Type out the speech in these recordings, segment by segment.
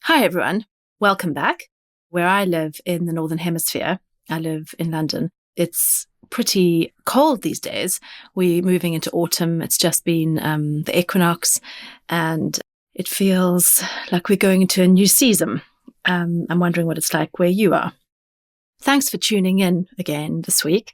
Hi, everyone. Welcome back. Where I live in the Northern Hemisphere, I live in London. It's pretty cold these days. We're moving into autumn. It's just been the equinox, and it feels like we're going into a new season. I'm wondering what it's like where you are. Thanks for tuning in again this week.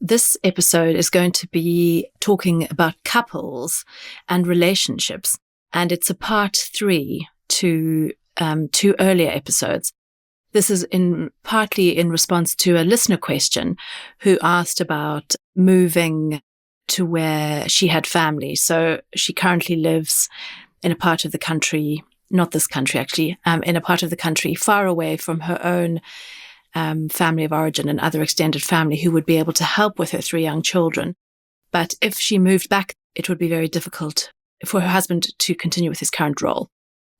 This episode is going to be talking about couples and relationships, and it's a part 3 to 2 earlier episodes. This is partly in response to a listener question who asked about moving to where she had family. So she currently lives in a part of the country, not this country actually, in a part of the country far away from her own family of origin and other extended family who would be able to help with her 3 young children. But if she moved back, it would be very difficult for her husband to continue with his current role.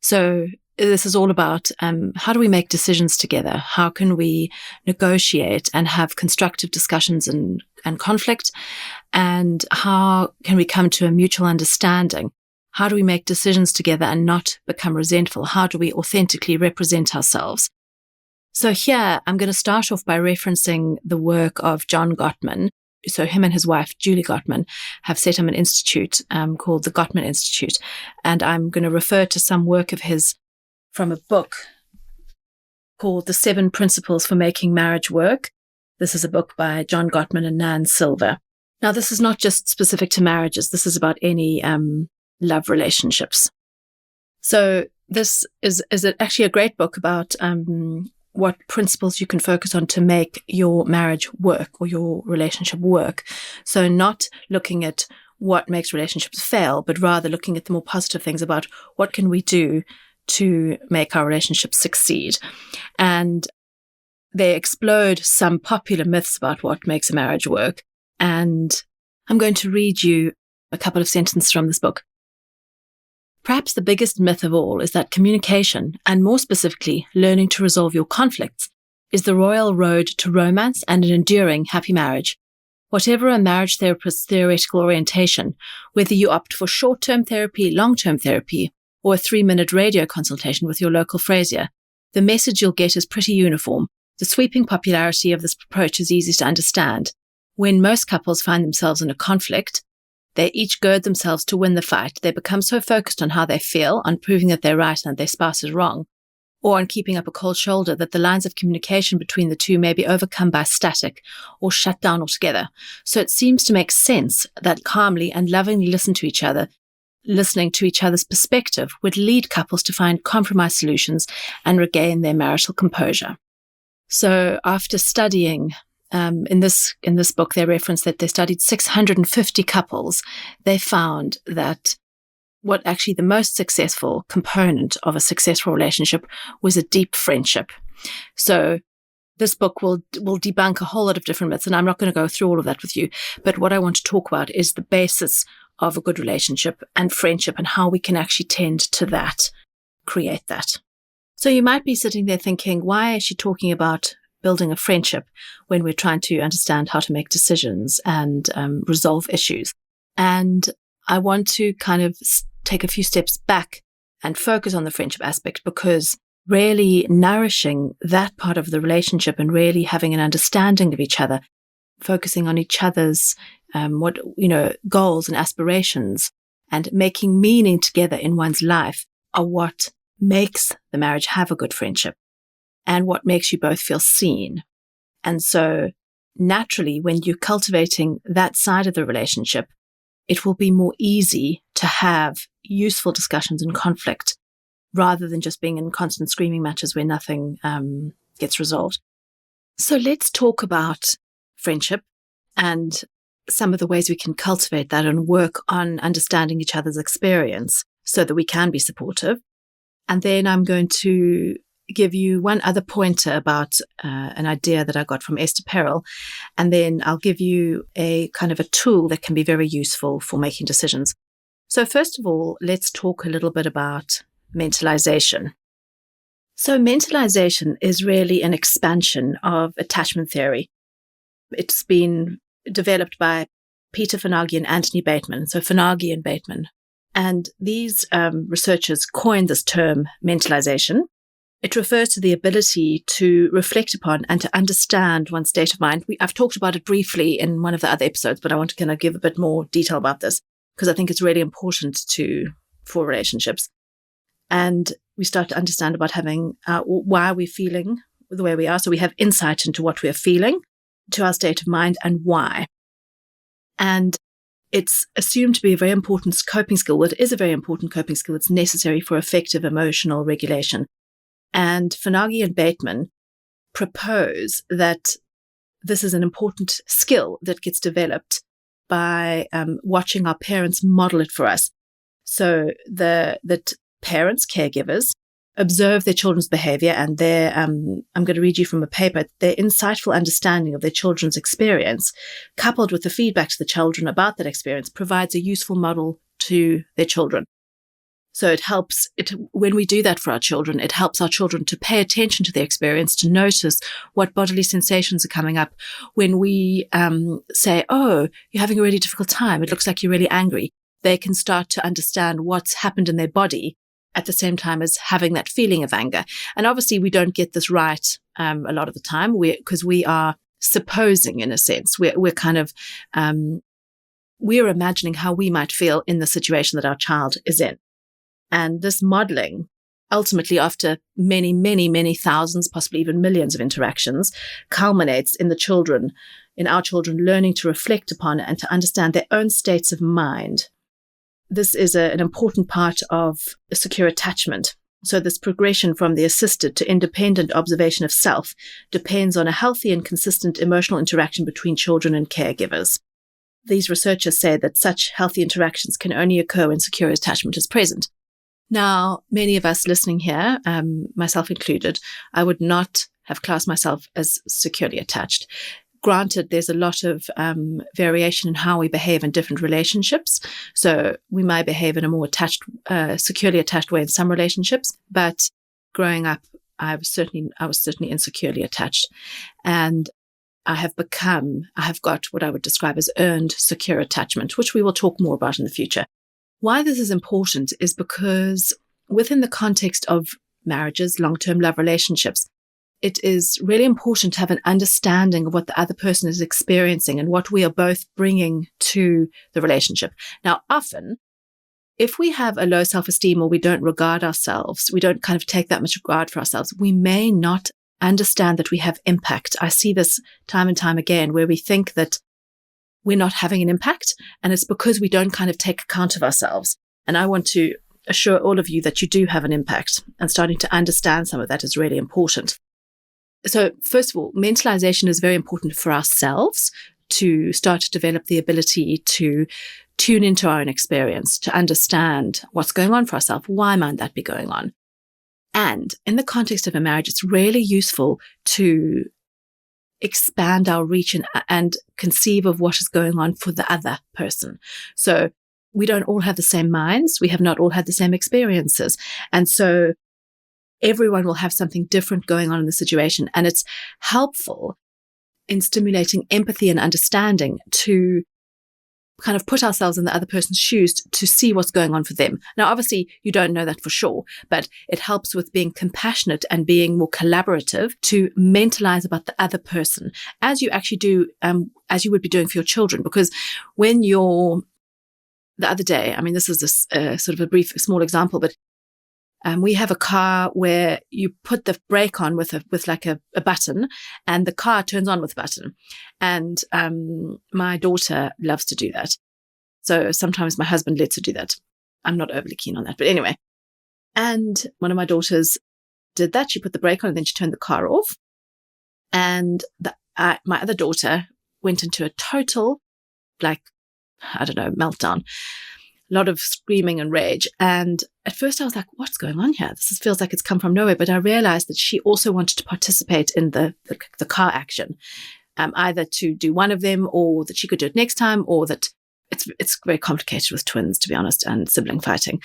So this is all about how do we make decisions together? How can we negotiate and have constructive discussions and conflict? And how can we come to a mutual understanding? How do we make decisions together and not become resentful? How do we authentically represent ourselves? So here, I'm going to start off by referencing the work of John Gottman. So him and his wife, Julie Gottman, have set up an institute called the Gottman Institute. And I'm going to refer to some work of his from a book called The 7 Principles for Making Marriage Work. This is a book by John Gottman and Nan Silver. Now, this is not just specific to marriages. This is about any love relationships. So this is actually a great book about what principles you can focus on to make your marriage work or your relationship work. So not looking at what makes relationships fail, but rather looking at the more positive things about what can we do to make our relationships succeed. And they explode some popular myths about what makes a marriage work. And I'm going to read you a couple of sentences from this book. Perhaps the biggest myth of all is that communication, and more specifically, learning to resolve your conflicts, is the royal road to romance and an enduring happy marriage. Whatever a marriage therapist's theoretical orientation, whether you opt for short-term therapy, long-term therapy, or a 3-minute radio consultation with your local Frasier, the message you'll get is pretty uniform. The sweeping popularity of this approach is easy to understand. When most couples find themselves in a conflict, they each gird themselves to win the fight. They become so focused on how they feel, on proving that they're right and that their spouse is wrong, or on keeping up a cold shoulder, that the lines of communication between the two may be overcome by static or shut down altogether. So it seems to make sense that calmly and lovingly listening to each other's perspective would lead couples to find compromise solutions and regain their marital composure. So after studying in this book, they reference that they studied 650 couples. They found that what actually the most successful component of a successful relationship was a deep friendship. So this book will debunk a whole lot of different myths, and I'm not going to go through all of that with you. But what I want to talk about is the basis of a good relationship and friendship and how we can actually tend to that, create that. So you might be sitting there thinking, why is she talking about building a friendship when we're trying to understand how to make decisions and resolve issues? And I want to kind of take a few steps back and focus on the friendship aspect, because really nourishing that part of the relationship and really having an understanding of each other, focusing on each other's goals and aspirations, and making meaning together in one's life are what makes the marriage have a good friendship and what makes you both feel seen. And so naturally, when you're cultivating that side of the relationship, it will be more easy to have useful discussions and conflict rather than just being in constant screaming matches where nothing gets resolved. So let's talk about friendship and some of the ways we can cultivate that and work on understanding each other's experience so that we can be supportive. And then I'm going to give you one other pointer about an idea that I got from Esther Perel. And then I'll give you a kind of a tool that can be very useful for making decisions. So first of all, let's talk a little bit about mentalisation. So mentalisation is really an expansion of attachment theory. It's been developed by Fonagy and Anthony Bateman. So Fonagy and Bateman, And these researchers coined this term mentalisation. It refers to the ability to reflect upon and to understand one's state of mind. I've talked about it briefly in one of the other episodes, but I want to kind of give a bit more detail about this because I think it's really important for relationships. And we start to understand about having why we're feeling the way we are. So we have insight into what we are feeling, to our state of mind, and why. And it's assumed to be a very important coping skill. Well, it is a very important coping skill. It's necessary for effective emotional regulation. And Fonagy and Bateman propose that this is an important skill that gets developed by watching our parents model it for us. So that parents, caregivers, observe their children's behavior and their, I'm going to read you from a paper, their insightful understanding of their children's experience, coupled with the feedback to the children about that experience, provides a useful model to their children. So it helps, when we do that for our children, it helps our children to pay attention to their experience, to notice what bodily sensations are coming up. When we say, oh, you're having a really difficult time, it looks like you're really angry, they can start to understand what's happened in their body at the same time as having that feeling of anger. And obviously we don't get this right a lot of the time because we are supposing, in a sense, we're kind of, we're imagining how we might feel in the situation that our child is in. And this modeling, ultimately after many, many, many thousands, possibly even millions of interactions, culminates in our children learning to reflect upon and to understand their own states of mind. This is an important part of secure attachment. So this progression from the assisted to independent observation of self depends on a healthy and consistent emotional interaction between children and caregivers. These researchers say that such healthy interactions can only occur when secure attachment is present. Now, many of us listening here, myself included, I would not have classed myself as securely attached. Granted, there's a lot of variation in how we behave in different relationships. So we might behave in a more securely attached way in some relationships. But growing up, I was certainly insecurely attached. And I have got what I would describe as earned secure attachment, which we will talk more about in the future. Why this is important is because within the context of marriages, long-term love relationships, it is really important to have an understanding of what the other person is experiencing and what we are both bringing to the relationship. Now, often, if we have a low self-esteem or we don't regard ourselves, we don't kind of take that much regard for ourselves, we may not understand that we have impact. I see this time and time again where we think that we're not having an impact, and it's because we don't kind of take account of ourselves. And I want to assure all of you that you do have an impact, and starting to understand some of that is really important. So first of all, mentalization is very important for ourselves to start to develop the ability to tune into our own experience, to understand what's going on for ourselves. Why might that be going on? And in the context of a marriage, it's really useful to expand our reach and conceive of what is going on for the other person. So we don't all have the same minds. We have not all had the same experiences. And so everyone will have something different going on in the situation. And it's helpful in stimulating empathy and understanding to kind of put ourselves in the other person's shoes to see what's going on for them. Now, obviously, you don't know that for sure, but it helps with being compassionate and being more collaborative to mentalize about the other person as you actually do, as you would be doing for your children. Because when the other day, I mean, this is a sort of a brief, small example, but we have a car where you put the brake on with like a button, and the car turns on with a button. And my daughter loves to do that. So sometimes my husband lets her do that. I'm not overly keen on that, but anyway. And one of my daughters did that. She put the brake on and then she turned the car off. And my other daughter went into a total, meltdown. A lot of screaming and rage. And at first I was like, what's going on here? This feels like it's come from nowhere. But I realized that she also wanted to participate in the car action, either to do one of them, or that she could do it next time, or that it's very complicated with twins, to be honest, and sibling fighting.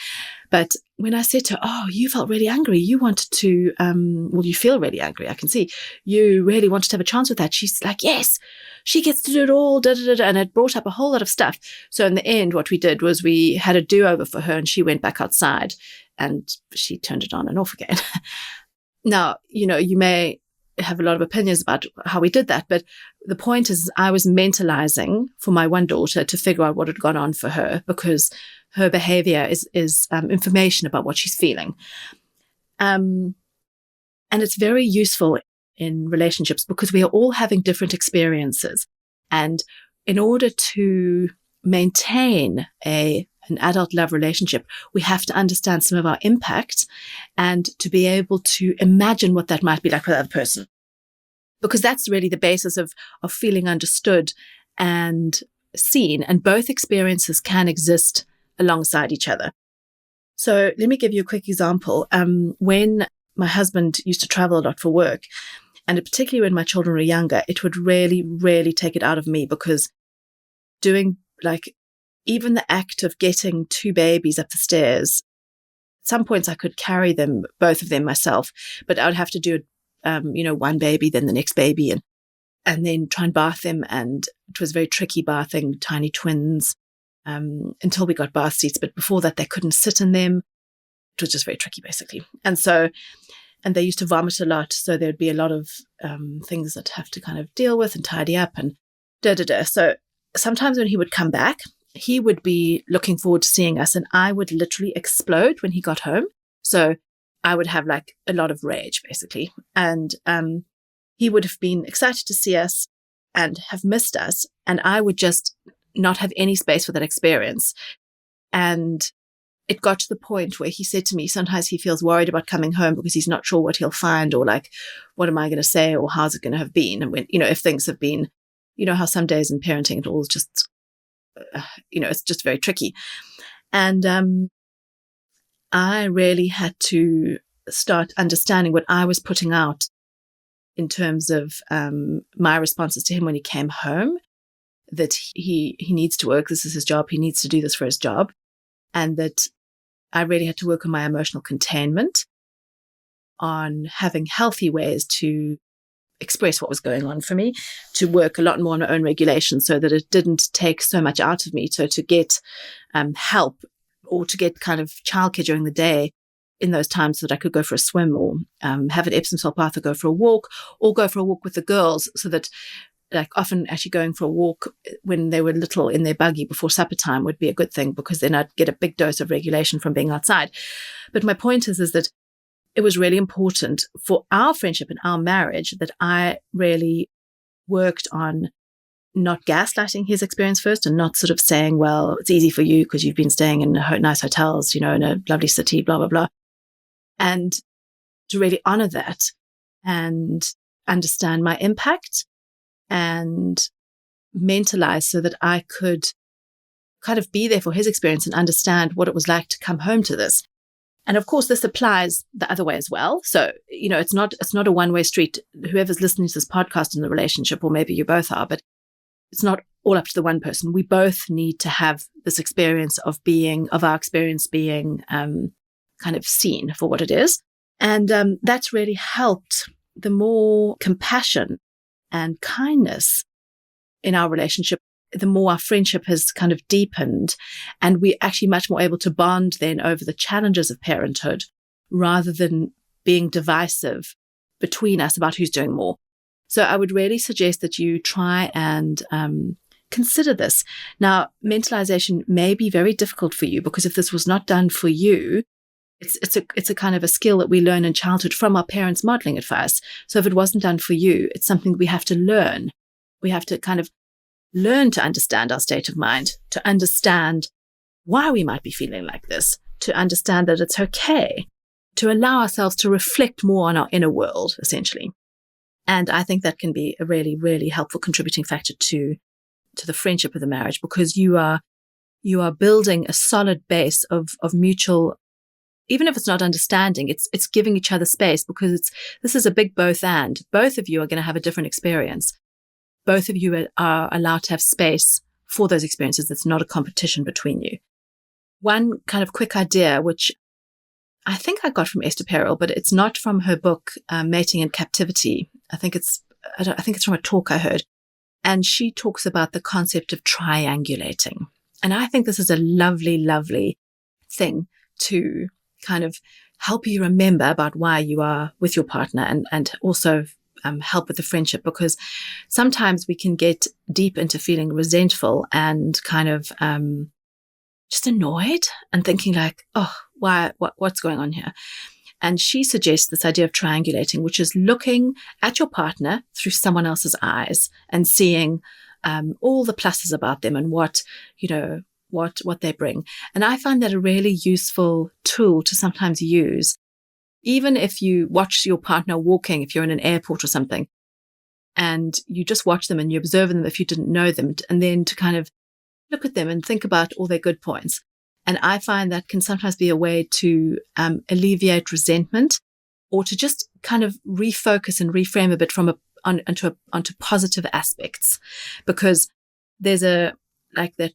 But when I said to her, oh, you felt really angry, you wanted to, you feel really angry, I can see, you really wanted to have a chance with that. She's like, yes, she gets to do it all, da, da, da, da. And it brought up a whole lot of stuff. So in the end, what we did was we had a do-over for her, and she went back outside and she turned it on and off again. Now, you may have a lot of opinions about how we did that, but the point is I was mentalizing for my one daughter to figure out what had gone on for her, because her behavior is information about what she's feeling. And it's very useful in relationships because we are all having different experiences. And in order to maintain an adult love relationship, we have to understand some of our impact and to be able to imagine what that might be like for the other person. Because that's really the basis of feeling understood and seen. And both experiences can exist alongside each other. So let me give you a quick example. When my husband used to travel a lot for work, and particularly when my children were younger, it would really, really take it out of me, because doing even the act of getting two babies up the stairs, at some points I could carry them, both of them myself, but I would have to do it, one baby, then the next baby, and then try and bath them. And it was very tricky bathing tiny twins until we got bath seats. But before that, they couldn't sit in them. It was just very tricky, basically. And they used to vomit a lot. So there'd be a lot of things that have to kind of deal with and tidy up and da-da-da. So sometimes when he would come back, he would be looking forward to seeing us, and I would literally explode when he got home. So I would have a lot of rage, basically. And he would have been excited to see us and have missed us. And I would just not have any space for that experience. And it got to the point where he said to me, sometimes he feels worried about coming home because he's not sure what he'll find, or what am I going to say, or how's it going to have been? And when, if things have been, how some days in parenting, it all just, it's just very tricky. And I really had to start understanding what I was putting out in terms of my responses to him when he came home, that he needs to work. This is his job. He needs to do this for his job. And that I really had to work on my emotional containment, on having healthy ways to express what was going on for me, to work a lot more on my own regulation so that it didn't take so much out of me. So to get help, or to get kind of childcare during the day in those times so that I could go for a swim, or have an Epsom salt bath, or go for a walk with the girls, so that often actually going for a walk when they were little in their buggy before supper time would be a good thing, because then I'd get a big dose of regulation from being outside. But my point is that it was really important for our friendship and our marriage that I really worked on not gaslighting his experience first, and not sort of saying, well, it's easy for you because you've been staying in nice hotels, in a lovely city, blah, blah, blah. And to really honor that and understand my impact and mentalize so that I could kind of be there for his experience and understand what it was like to come home to this. And of course, this applies the other way as well. So, it's not a one-way street. Whoever's listening to this podcast in the relationship, or maybe you both are, but it's not all up to the one person. We both need to have this experience of our experience being kind of seen for what it is. And that's really helped. The more compassion and kindness in our relationship, the more our friendship has kind of deepened, and we're actually much more able to bond then over the challenges of parenthood, rather than being divisive between us about who's doing more. So I would really suggest that you try and consider this. Now, mentalization may be very difficult for you, because if this was not done for you, it's a kind of a skill that we learn in childhood from our parents modeling it for us. So if it wasn't done for you, it's something we have to learn. We have to kind of learn to understand our state of mind, to understand why we might be feeling like this, to understand that it's okay, to allow ourselves to reflect more on our inner world, essentially. And I think that can be a really, really helpful contributing factor to the friendship of the marriage, because you are building a solid base of mutual, even if it's not understanding, it's giving each other space, because this is a big both and. Both of you are going to have a different experience. Both of you are allowed to have space for those experiences. It's not a competition between you. One kind of quick idea, which I think I got from Esther Perel, but it's not from her book, Mating in Captivity. I think it's from a talk I heard. And she talks about the concept of triangulating. And I think this is a lovely, lovely thing to kind of help you remember about why you are with your partner, and also help with the friendship, because sometimes we can get deep into feeling resentful and kind of just annoyed and thinking like, oh, what's going on here? And she suggests this idea of triangulating, which is looking at your partner through someone else's eyes and seeing all the pluses about them and what they bring. And I find that a really useful tool to sometimes use, even if you watch your partner walking, if you're in an airport or something, and you just watch them and you observe them if you didn't know them, and then to kind of look at them and think about all their good points. And I find that can sometimes be a way to alleviate resentment, or to just kind of refocus and reframe a bit onto positive aspects. Because there's that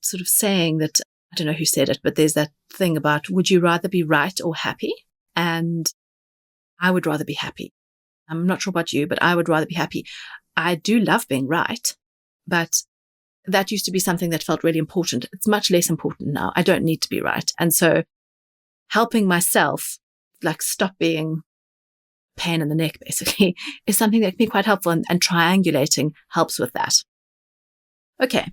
sort of saying that, I don't know who said it, but there's that thing about, would you rather be right or happy? And I would rather be happy. I'm not sure about you, but I would rather be happy. I do love being right, but that used to be something that felt really important. It's much less important now. I don't need to be right. And so helping myself, like, stop being pain in the neck, basically, is something that can be quite helpful, and triangulating helps with that. Okay.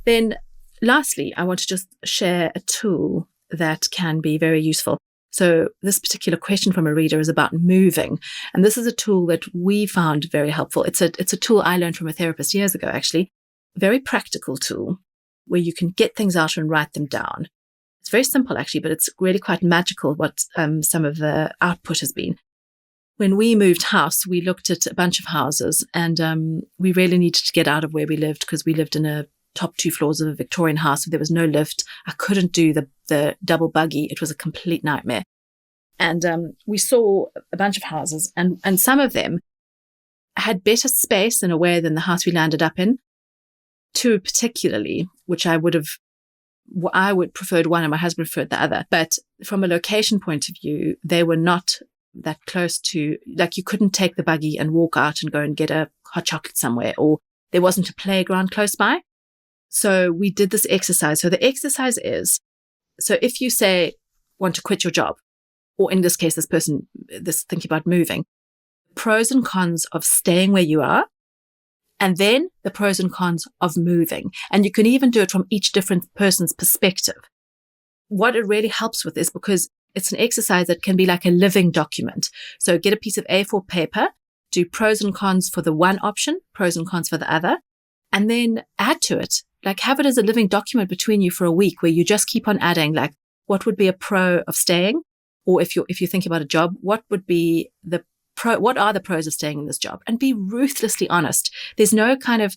Then lastly, I want to just share a tool that can be very useful. So this particular question from a reader is about moving. And this is a tool that we found very helpful. It's a tool I learned from a therapist years ago, actually. Very practical tool where you can get things out and write them down. It's very simple, actually, but it's really quite magical what some of the output has been. When we moved house, we looked at a bunch of houses, and we really needed to get out of where we lived, because we lived in a top 2 floors of a Victorian house. So there was no lift. I couldn't do the double buggy. It was a complete nightmare. And we saw a bunch of houses, and some of them had better space in a way than the house we landed up in. Two particularly, which I would preferred one and my husband preferred the other. But from a location point of view, they were not that close to, like, you couldn't take the buggy and walk out and go and get a hot chocolate somewhere, or there wasn't a playground close by. So we did this exercise. So the exercise is, so if you say want to quit your job, or in this case, this thinking about moving, pros and cons of staying where you are, and then the pros and cons of moving. And you can even do it from each different person's perspective. What it really helps with is, because it's an exercise that can be like a living document. So get a piece of A4 paper, do pros and cons for the one option, pros and cons for the other, and then add to it. Like, have it as a living document between you for a week, where you just keep on adding, like, what would be a pro of staying? Or if you think about a job, what would be what are the pros of staying in this job? And be ruthlessly honest. There's no kind of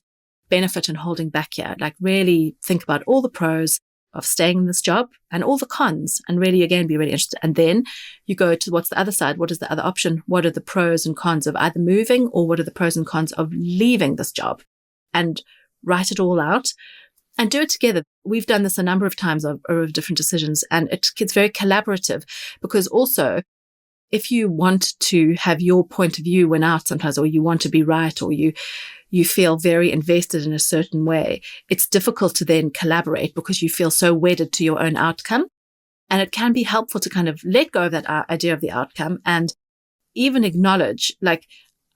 benefit in holding back here. Like, really think about all the pros of staying in this job and all the cons, and really, again, be really interested. And then you go to, what's the other side? What is the other option? What are the pros and cons of either moving, or what are the pros and cons of leaving this job? And write it all out and do it together. We've done this a number of times of different decisions, and it's very collaborative, because also, if you want to have your point of view win out sometimes, or you want to be right, or you feel very invested in a certain way, it's difficult to then collaborate because you feel so wedded to your own outcome. And it can be helpful to kind of let go of that idea of the outcome, and even acknowledge, like,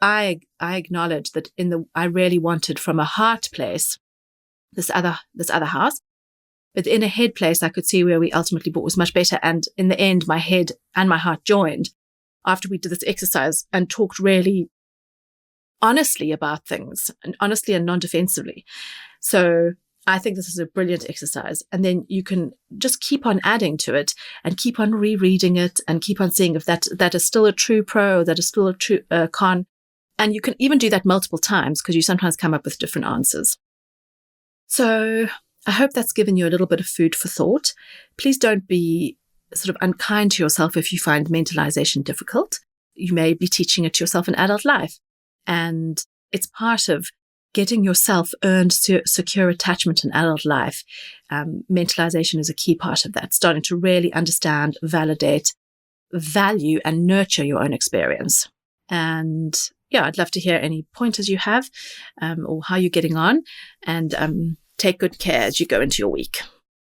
I acknowledge that I really wanted, from a heart place, this other house, but in a head place, I could see where we ultimately bought was much better. And in the end, my head and my heart joined after we did this exercise and talked really honestly about things, and honestly and non-defensively. So I think this is a brilliant exercise. And then you can just keep on adding to it and keep on rereading it and keep on seeing if that is still a true pro, or that is still a true con. And you can even do that multiple times, because you sometimes come up with different answers. So I hope that's given you a little bit of food for thought. Please don't be sort of unkind to yourself if you find mentalization difficult. You may be teaching it to yourself in adult life. And it's part of getting yourself earned secure attachment in adult life. Mentalisation is a key part of that, starting to really understand, validate, value, and nurture your own experience. And yeah, I'd love to hear any pointers you have or how you're getting on. And take good care as you go into your week.